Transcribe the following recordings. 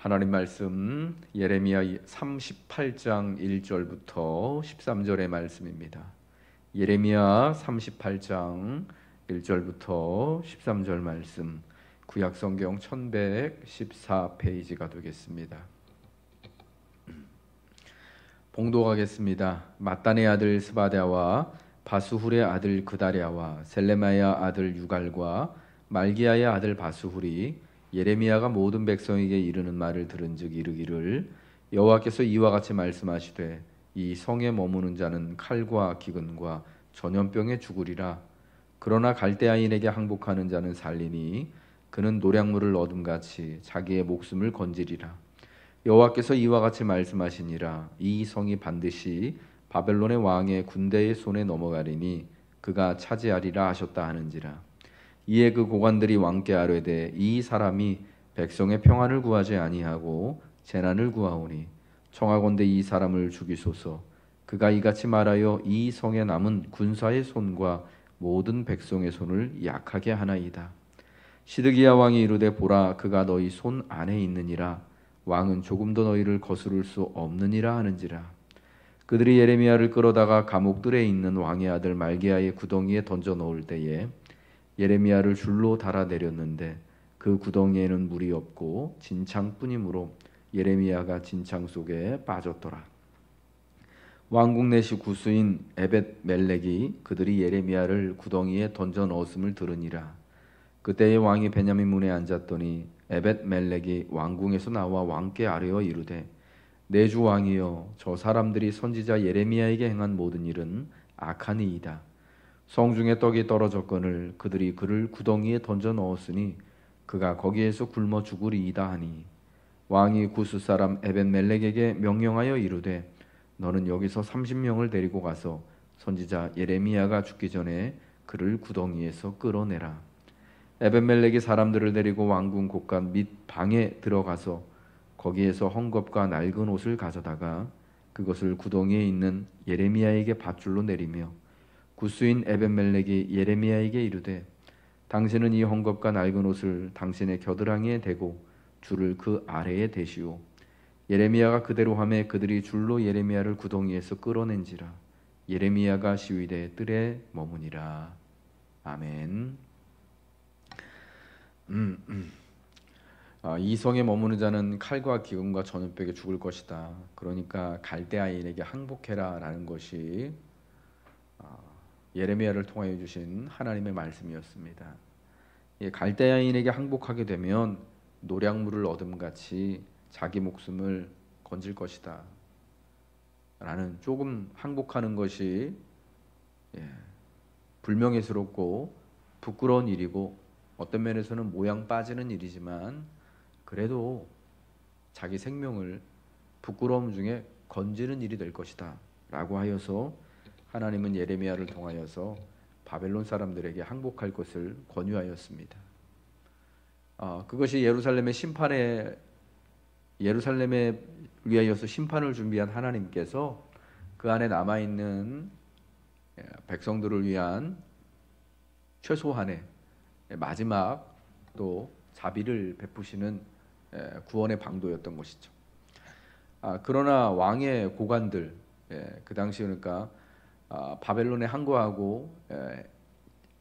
하나님 말씀 예레미야 38장 1절부터 13절의 말씀입니다. 예레미야 38장 1절부터 13절 말씀, 구약성경 1114페이지가 되겠습니다. 봉독하겠습니다. mattan의 아들 스바랴와 바스훌의 아들 그다랴와 셀레마의 아들 유갈과 말기야의 아들 바스훌이 예레미야가 모든 백성에게 이르는 말을 들은즉 이르기를, 여호와께서 이와 같이 말씀하시되 이 성에 머무는 자는 칼과 기근과 전염병에 죽으리라. 그러나 갈대아인에게 항복하는 자는 살리니 그는 노량물을 얻음같이 자기의 목숨을 건지리라. 여호와께서 이와 같이 말씀하시니라. 이 성이 반드시 바벨론의 왕의 군대의 손에 넘어가리니 그가 차지하리라 하셨다 하는지라. 이에 그 고관들이 왕께 아뢰되 이 사람이 백성의 평안을 구하지 아니하고 재난을 구하오니 청하건대 이 사람을 죽이소서. 그가 이같이 말하여 이 성에 남은 군사의 손과 모든 백성의 손을 약하게 하나이다. 시드기야 왕이 이르되 보라, 그가 너희 손 안에 있느니라. 왕은 조금도 너희를 거스를 수 없느니라 하는지라. 그들이 예레미야를 끌어다가 감옥들에 있는 왕의 아들 말기야의 구덩이에 던져 넣을 때에 예레미야를 줄로 달아내렸는데 그 구덩이에는 물이 없고 진창뿐이므로 예레미야가 진창 속에 빠졌더라. 왕궁 내시 구수인 에벳 멜렉이 그들이 예레미야를 구덩이에 던져 넣었음을 들으니라. 그때에 왕이 베냐민 문에 앉았더니 에벳 멜렉이 왕궁에서 나와 왕께 아뢰어 이르되, 내 주 왕이여, 저 사람들이 선지자 예레미야에게 행한 모든 일은 악하니이다. 성중에 떡이 떨어졌거늘 그들이 그를 구덩이에 던져 넣었으니 그가 거기에서 굶어 죽으리이다 하니, 왕이 구스 사람 에벳멜렉에게 명령하여 이르되, 너는 여기서 30명을 데리고 가서 선지자 예레미야가 죽기 전에 그를 구덩이에서 끌어내라. 에벳멜렉이 사람들을 데리고 왕궁 곳간 및 방에 들어가서 거기에서 헝겊과 낡은 옷을 가져다가 그것을 구덩이에 있는 예레미야에게 밧줄로 내리며, 구스인 에벳멜렉이 예레미야에게 이르되, 당신은 이 헝겊과 낡은 옷을 당신의 겨드랑이에 대고 줄을 그 아래에 대시오. 예레미야가 그대로 하매 그들이 줄로 예레미야를 구덩이에서 끌어낸지라. 예레미야가 시위대 뜰에 머무니라. 아멘. 이 성에 머무는 자는 칼과 기근과 전염병에 죽을 것이다. 그러니까 갈대아인에게 항복해라 라는 것이 예레미야를 통하여 주신 하나님의 말씀이었습니다. 갈대아인에게 항복하게 되면 노량물을 얻음같이 자기 목숨을 건질 것이다 라는, 조금 항복하는 것이 불명예스럽고 부끄러운 일이고 어떤 면에서는 모양 빠지는 일이지만 그래도 자기 생명을 부끄러움 중에 건지는 일이 될 것이다 라고 하여서 하나님은 예레미야를 통하여서 바벨론 사람들에게 항복할 것을 권유하였습니다. 그것이 예루살렘에 위하여서 심판을 준비한 하나님께서 그 안에 남아있는 백성들을 위한 최소한의 마지막 또 자비를 베푸시는 구원의 방도였던 것이죠. 그러나 왕의 고관들, 그 당시 그러니까 바벨론에 항거하고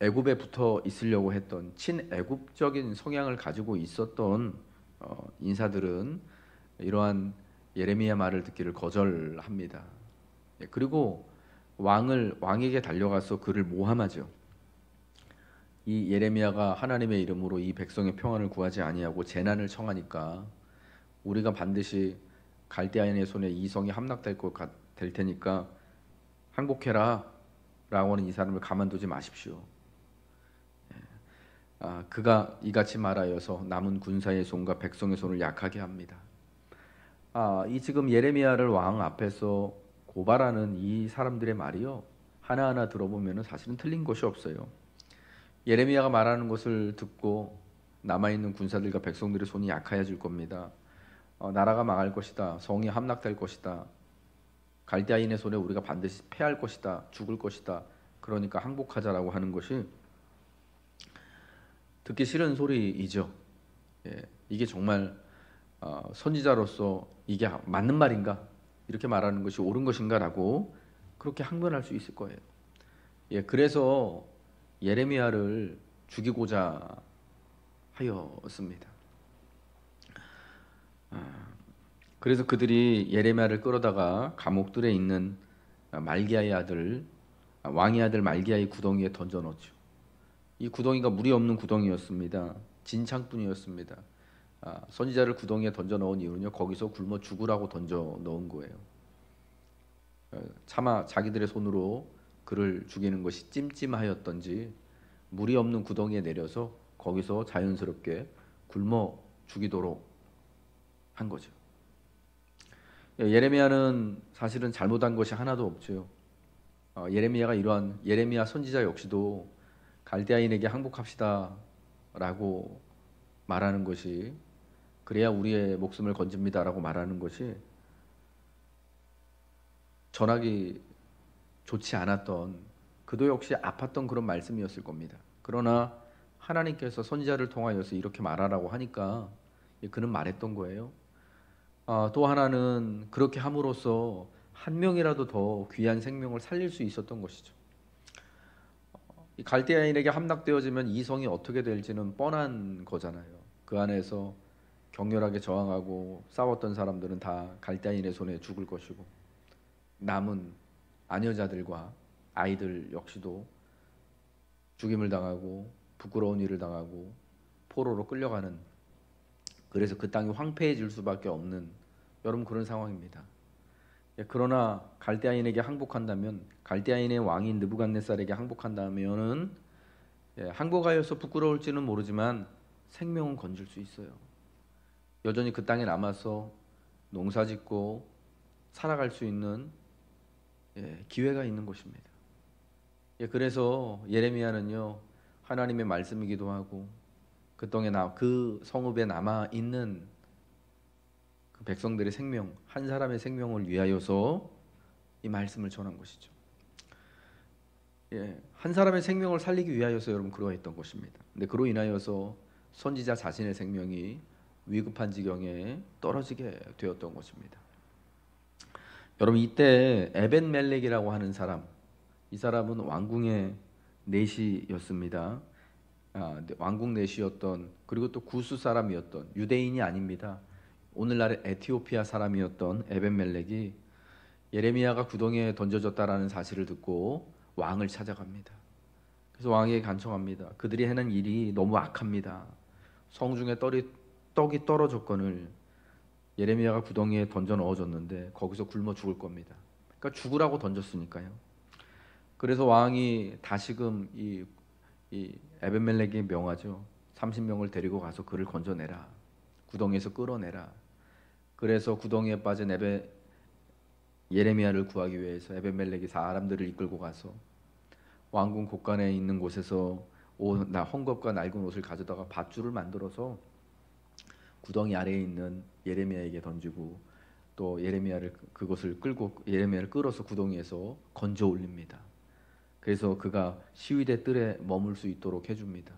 애굽에 붙어 있으려고 했던 친애굽적인 성향을 가지고 있었던 인사들은 이러한 예레미야 말을 듣기를 거절합니다. 그리고 왕에게 달려가서 그를 모함하죠. 이 예레미야가 하나님의 이름으로 이 백성의 평안을 구하지 아니하고 재난을 청하니까 우리가 반드시 갈대아인의 손에 이 성이 함락될 테니까 항복해라 라고 하는 이 사람을 가만두지 마십시오. 그가 이같이 말하여서 남은 군사의 손과 백성의 손을 약하게 합니다. 이 지금 예레미야를 왕 앞에서 고발하는 이 사람들의 말이요, 하나하나 들어보면 사실은 틀린 것이 없어요. 예레미야가 말하는 것을 듣고 남아있는 군사들과 백성들의 손이 약해질 겁니다. 나라가 망할 것이다. 성이 함락될 것이다. 갈대아인의 손에 우리가 반드시 패할 것이다. 죽을 것이다. 그러니까 항복하자라고 하는 것이 듣기 싫은 소리이죠. 이게 정말 선지자로서 이게 맞는 말인가? 이렇게 말하는 것이 옳은 것인가라고 그렇게 항변할 수 있을 거예요. 예, 그래서 예레미야를 죽이고자 하였습니다. 그래서 그들이 예레미야를 끌어다가 감옥들에 있는 말기야의 아들 왕의 아들 말기야의 구덩이에 던져 넣었죠. 이 구덩이가 물이 없는 구덩이였습니다. 진창뿐이었습니다. 선지자를 구덩이에 던져 넣은 이유는요, 거기서 굶어 죽으라고 던져 넣은 거예요. 차마 자기들의 손으로 그를 죽이는 것이 찜찜하였던지 물이 없는 구덩이에 내려서 거기서 자연스럽게 굶어 죽이도록 한 거죠. 예레미야는 사실은 잘못한 것이 하나도 없죠. 예레미야가 이러한 예레미야 선지자 역시도 갈대아인에게 항복합시다라고 말하는 것이, 그래야 우리의 목숨을 건집니다라고 말하는 것이 전하기 좋지 않았던, 그도 역시 아팠던 그런 말씀이었을 겁니다. 그러나 하나님께서 선지자를 통하여서 이렇게 말하라고 하니까 그는 말했던 거예요. 또 하나는 그렇게 함으로써 한 명이라도 더 귀한 생명을 살릴 수 있었던 것이죠. 이 갈대아인에게 함락되어지면 이 성이 어떻게 될지는 뻔한 거잖아요. 그 안에서 격렬하게 저항하고 싸웠던 사람들은 다 갈대아인의 손에 죽을 것이고, 남은 아녀자들과 아이들 역시도 죽임을 당하고 부끄러운 일을 당하고 포로로 끌려가는, 그래서 그 땅이 황폐해질 수밖에 없는, 여러분, 그런 상황입니다. 그러나 갈대아인에게 항복한다면, 갈대아인의 왕인 느부갓네살에게 항복한다면은 항복하여서 부끄러울지는 모르지만 생명은 건질 수 있어요. 여전히 그 땅에 남아서 농사짓고 살아갈 수 있는 기회가 있는 것입니다. 그래서 예레미야는요, 하나님의 말씀이기도 하고 그 땅에 그 성읍에 남아 있는 그 백성들의 생명, 한 사람의 생명을 위하여서 이 말씀을 전한 것이죠. 한 사람의 생명을 살리기 위하여서 여러분 그러했던 것입니다. 근데 그로 인하여서 선지자 자신의 생명이 위급한 지경에 떨어지게 되었던 것입니다. 여러분, 이때 에벤멜렉이라고 하는 사람, 이 사람은 왕궁의 내시였습니다. 왕궁 내시였던, 그리고 또 구스 사람이었던, 유대인이 아닙니다. 오늘날의 에티오피아 사람이었던 에벤멜렉이 예레미야가 구덩이에 던져졌다라는 사실을 듣고 왕을 찾아갑니다. 그래서 왕에게 간청합니다. 그들이 해낸 일이 너무 악합니다. 성중에 떡이 떨어졌거늘 예레미야가 구덩이에 던져 넣어졌는데 거기서 굶어 죽을 겁니다. 그러니까 죽으라고 던졌으니까요. 그래서 왕이 다시금 이 에벤멜렉에게 명하죠. 30명을 데리고 가서 그를 건져내라. 구덩이에서 끌어내라. 그래서 구덩이에 빠진 예레미야를 구하기 위해서 에벤멜렉이 사람들을 이끌고 가서 왕궁 곳간에 있는 곳에서 헝겊과 낡은 옷을 가져다가 밧줄을 만들어서 구덩이 아래에 있는 예레미야에게 던지고, 또 그것을 끌고 예레미야를 끌어서 구덩이에서 건져 올립니다. 그래서 그가 시위대 뜰에 머물 수 있도록 해줍니다.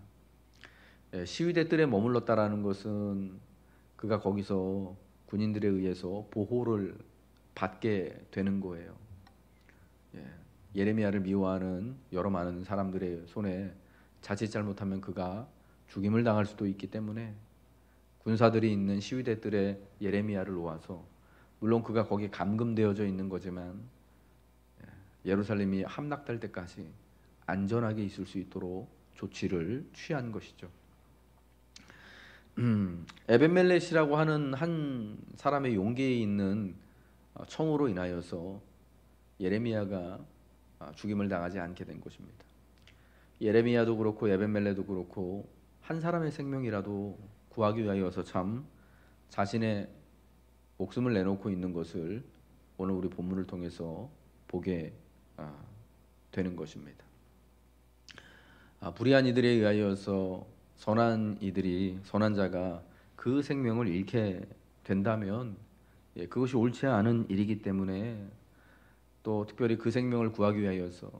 시위대 뜰에 머물렀다라는 것은 그가 거기서 군인들에 의해서 보호를 받게 되는 거예요. 예레미야를 미워하는 여러 많은 사람들의 손에 자칫 잘못하면 그가 죽임을 당할 수도 있기 때문에 군사들이 있는 시위대 뜰에 예레미야를 놓아서, 물론 그가 거기에 감금되어져 있는 거지만 예루살렘이 함락될 때까지 안전하게 있을 수 있도록 조치를 취한 것이죠. 에벤멜렛이라고 하는 한 사람의 용기에 있는 청으로 인하여서 예레미야가 죽임을 당하지 않게 된 것입니다. 예레미야도 그렇고 에벤멜렛도 그렇고 한 사람의 생명이라도 구하기 위하여서 참 자신의 목숨을 내놓고 있는 것을 오늘 우리 본문을 통해서 보게 되는 것입니다. 불의한 이들에 의하여서 선한 자가 그 생명을 잃게 된다면 그것이 옳지 않은 일이기 때문에, 또 특별히 그 생명을 구하기 위하여서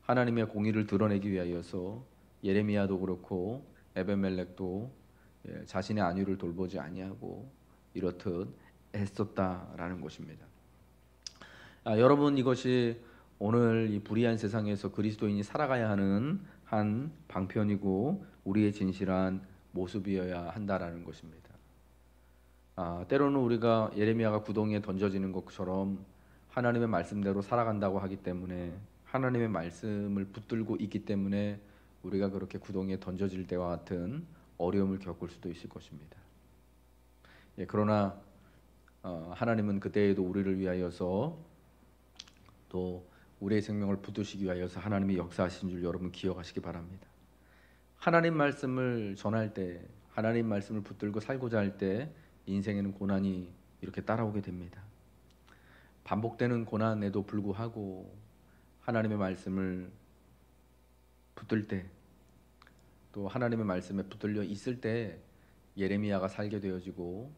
하나님의 공의를 드러내기 위하여서 예레미야도 그렇고 에벤멜렉도 자신의 안위를 돌보지 아니하고 이렇듯 애썼다라는 것입니다. 여러분, 이것이 오늘 이 불의한 세상에서 그리스도인이 살아가야 하는 한 방편이고 우리의 진실한 모습이어야 한다라는 것입니다. 때로는 우리가 예레미야가 구덩이에 던져지는 것처럼 하나님의 말씀대로 살아간다고 하기 때문에, 하나님의 말씀을 붙들고 있기 때문에 우리가 그렇게 구덩이에 던져질 때와 같은 어려움을 겪을 수도 있을 것입니다. 그러나 하나님은 그때에도 우리를 위하여서 또 우리의 생명을 붙드시기 위하여서 하나님이 역사하신 줄 여러분 기억하시기 바랍니다. 하나님 말씀을 전할 때, 하나님 말씀을 붙들고 살고자 할 때 인생에는 고난이 이렇게 따라오게 됩니다. 반복되는 고난에도 불구하고 하나님의 말씀을 붙들 때, 또 하나님의 말씀에 붙들려 있을 때 예레미야가 살게 되어지고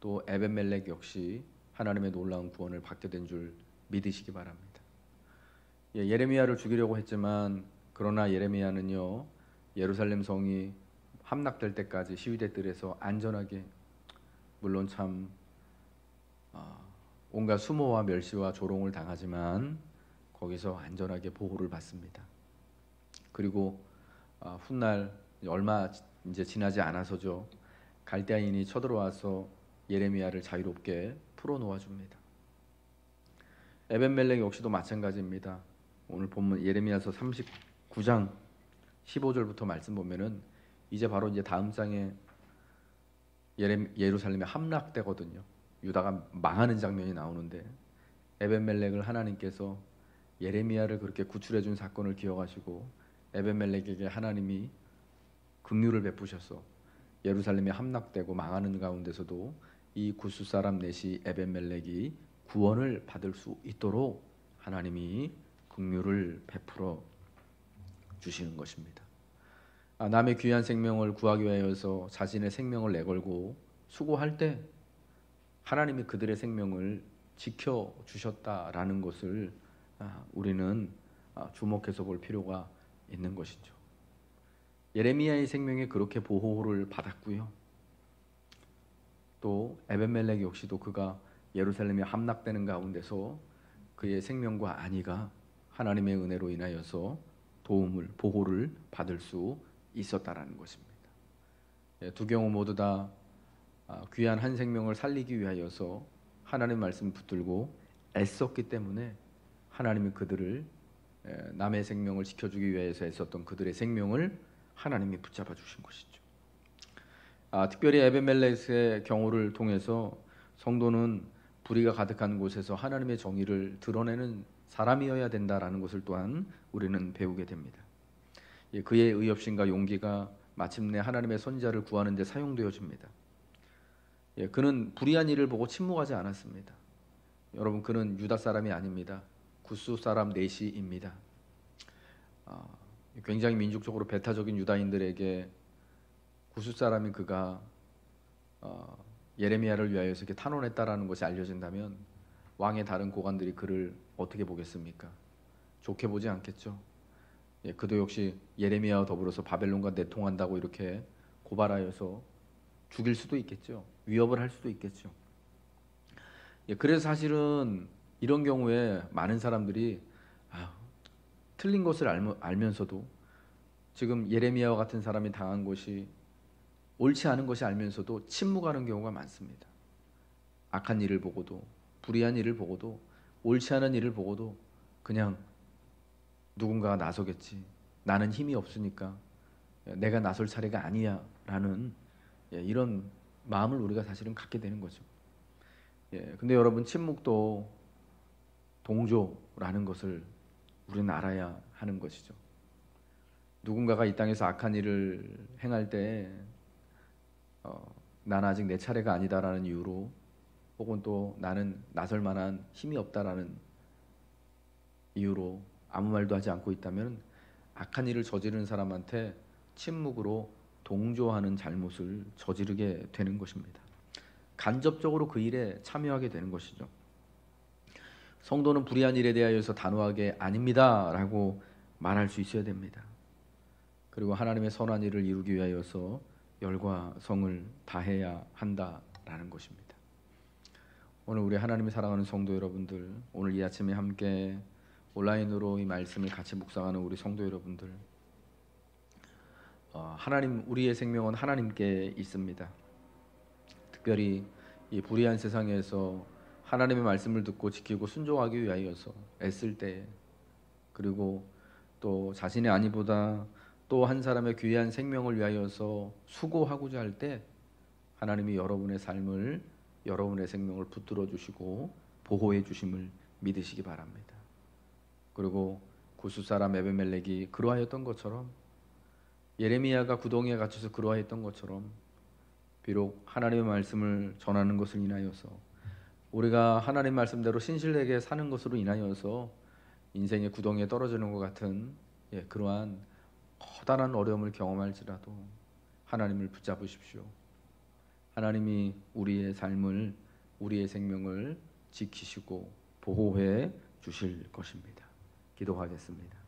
또 에벤멜렉 역시 하나님의 놀라운 구원을 받게 된 줄 믿으시기 바랍니다. 예레미야를 죽이려고 했지만 그러나 예레미야는요, 예루살렘 성이 함락될 때까지 시위대 뜰에서 안전하게, 물론 참 온갖 수모와 멸시와 조롱을 당하지만 거기서 안전하게 보호를 받습니다. 그리고 훗날 얼마 이제 지나지 않아서죠, 갈대아인이 쳐들어와서 예레미야를 자유롭게 풀어놓아 줍니다. 에벤멜렉 역시도 마찬가지입니다. 오늘 본문 예레미야서 39장 15절부터 말씀 보면은 이제 바로 이제 다음 장에 예루살렘이 함락되거든요. 유다가 망하는 장면이 나오는데 에벤멜렉을 하나님께서 예레미야를 그렇게 구출해 준 사건을 기억하시고 에벤멜렉에게 하나님이 긍휼을 베푸셔서 예루살렘이 함락되고 망하는 가운데서도 이 구스 사람 넷이 에벤멜렉이 구원을 받을 수 있도록 하나님이 긍휼을 베풀어 주시는 것입니다. 남의 귀한 생명을 구하기 위하여서 자신의 생명을 내걸고 수고할 때 하나님이 그들의 생명을 지켜주셨다라는 것을 우리는 주목해서 볼 필요가 있는 것이죠. 예레미야의 생명이 그렇게 보호를 받았고요. 또 에벤멜렉 역시도 그가 예루살렘이 함락되는 가운데서 그의 생명과 안위가 하나님의 은혜로 인하여서 도움을, 보호를 받을 수 있었다라는 것입니다. 두 경우 모두 다 귀한 한 생명을 살리기 위하여서 하나님 말씀 붙들고 애썼기 때문에 하나님이 그들을, 남의 생명을 지켜주기 위해서 애썼던 그들의 생명을 하나님이 붙잡아 주신 것이죠. 특별히 에벤멜렉의 경우를 통해서 성도는 불의가 가득한 곳에서 하나님의 정의를 드러내는 사람이어야 된다라는 것을 또한 우리는 배우게 됩니다. 그의 의협심과 용기가 마침내 하나님의 선지자를 구하는 데 사용되어집니다. 그는 불의한 일을 보고 침묵하지 않았습니다. 여러분, 그는 유다 사람이 아닙니다. 구스 사람 넷이입니다. 굉장히 민족적으로 배타적인 유다인들에게 구스 사람인 그가 예레미야를 위하여서 이렇게 탄원했다라는 것이 알려진다면 왕의 다른 고관들이 그를 어떻게 보겠습니까? 좋게 보지 않겠죠. 그도 역시 예레미야와 더불어서 바벨론과 내통한다고 이렇게 고발하여서 죽일 수도 있겠죠. 위협을 할 수도 있겠죠. 그래서 사실은 이런 경우에 많은 사람들이 틀린 것을 알면서도, 지금 예레미야와 같은 사람이 당한 것이 옳지 않은 것이 알면서도 침묵하는 경우가 많습니다. 악한 일을 보고도, 불의한 일을 보고도, 옳지 않은 일을 보고도 그냥 누군가가 나서겠지, 나는 힘이 없으니까 내가 나설 차례가 아니야 라는 이런 마음을 우리가 사실은 갖게 되는 거죠. 근데 여러분, 침묵도 동조라는 것을 우리는 알아야 하는 것이죠. 누군가가 이 땅에서 악한 일을 행할 때 나는 아직 내 차례가 아니다라는 이유로, 혹은 또 나는 나설 만한 힘이 없다라는 이유로 아무 말도 하지 않고 있다면 악한 일을 저지르는 사람한테 침묵으로 동조하는 잘못을 저지르게 되는 것입니다. 간접적으로 그 일에 참여하게 되는 것이죠. 성도는 불의한 일에 대하여서 단호하게 아닙니다 라고 말할 수 있어야 됩니다. 그리고 하나님의 선한 일을 이루기 위하여서 열과 성을 다해야 한다라는 것입니다. 오늘 우리 하나님이 사랑하는 성도 여러분들, 오늘 이 아침에 함께 온라인으로 이 말씀을 같이 묵상하는 우리 성도 여러분들, 하나님, 우리의 생명은 하나님께 있습니다. 특별히 이 불의한 세상에서 하나님의 말씀을 듣고 지키고 순종하기 위하여서 애쓸 때, 그리고 또 자신의 안위보다 또 한 사람의 귀한 생명을 위하여서 수고하고자 할 때 하나님이 여러분의 삶을, 여러분의 생명을 붙들어 주시고 보호해 주심을 믿으시기 바랍니다. 그리고 구스 사람 에베멜렉이 그러하였던 것처럼, 예레미야가 구덩이에 갇혀서 그러하였던 것처럼, 비록 하나님의 말씀을 전하는 것을 인하여서, 우리가 하나님 말씀대로 신실하게 사는 것으로 인하여서 인생의 구덩이에 떨어지는 것 같은 그러한 커다란 어려움을 경험할지라도 하나님을 붙잡으십시오. 하나님이 우리의 삶을, 우리의 생명을 지키시고 보호해 주실 것입니다. 기도하겠습니다.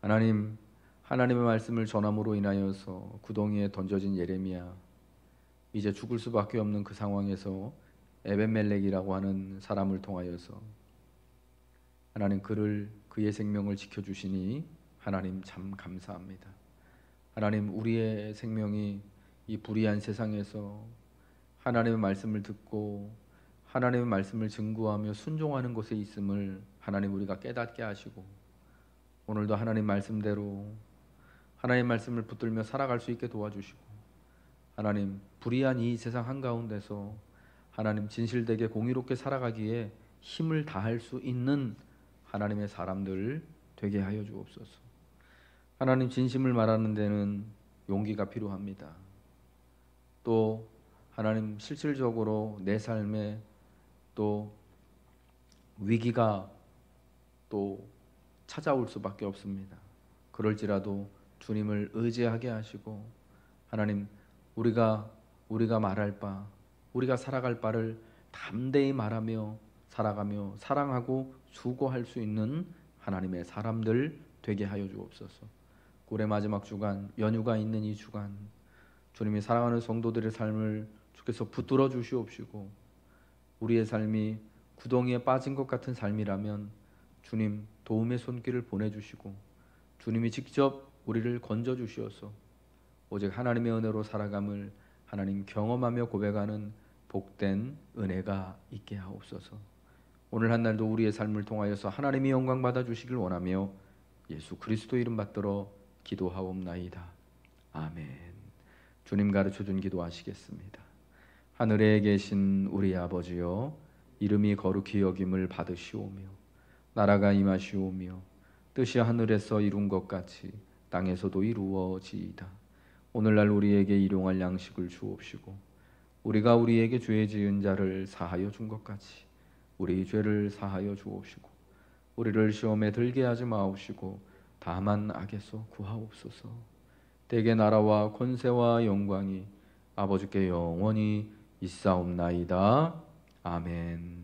하나님, 하나님의 말씀을 전함으로 인하여서 구덩이에 던져진 예레미야, 이제 죽을 수밖에 없는 그 상황에서 에벤멜렉이라고 하는 사람을 통하여서 하나님 그의 생명을 지켜주시니 하나님 참 감사합니다. 하나님, 우리의 생명이 이 불의한 세상에서 하나님의 말씀을 듣고 하나님의 말씀을 증거하며 순종하는 곳에 있음을 하나님 우리가 깨닫게 하시고, 오늘도 하나님 말씀대로 하나님의 말씀을 붙들며 살아갈 수 있게 도와주시고, 하나님, 불의한 이 세상 한가운데서 하나님 진실되게 공의롭게 살아가기에 힘을 다할 수 있는 하나님의 사람들 되게 하여 주옵소서. 하나님, 진심을 말하는 데는 용기가 필요합니다. 또 하나님, 실질적으로 내 삶에 또 위기가 또 찾아올 수밖에 없습니다. 그럴지라도 주님을 의지하게 하시고, 하나님, 우리가 말할 바, 우리가 살아갈 바를 담대히 말하며 살아가며 사랑하고 수고할 수 있는 하나님의 사람들 되게 하여 주옵소서. 올해 마지막 주간, 연휴가 있는 이 주간, 주님이 사랑하는 성도들의 삶을 주께서 붙들어 주시옵시고, 우리의 삶이 구덩이에 빠진 것 같은 삶이라면 주님 도움의 손길을 보내주시고 주님이 직접 우리를 건져 주시어서 오직 하나님의 은혜로 살아감을 하나님 경험하며 고백하는 복된 은혜가 있게 하옵소서. 오늘 한 날도 우리의 삶을 통하여서 하나님이 영광 받아 주시길 원하며 예수 그리스도 이름 받들어 기도하옵나이다. 아멘. 주님 가르쳐준 기도하시겠습니다. 하늘에 계신 우리 아버지여, 이름이 거룩히 여김을 받으시오며 나라가 임하시오며 뜻이 하늘에서 이룬 것 같이 땅에서도 이루어지이다. 오늘날 우리에게 일용할 양식을 주옵시고 우리가 우리에게 죄 지은 자를 사하여 준 것 같이 우리 죄를 사하여 주옵시고 우리를 시험에 들게 하지 마옵시고 다만 악에서 구하옵소서. 대개 나라와 권세와 영광이 아버지께 영원히 있사옵나이다. 아멘.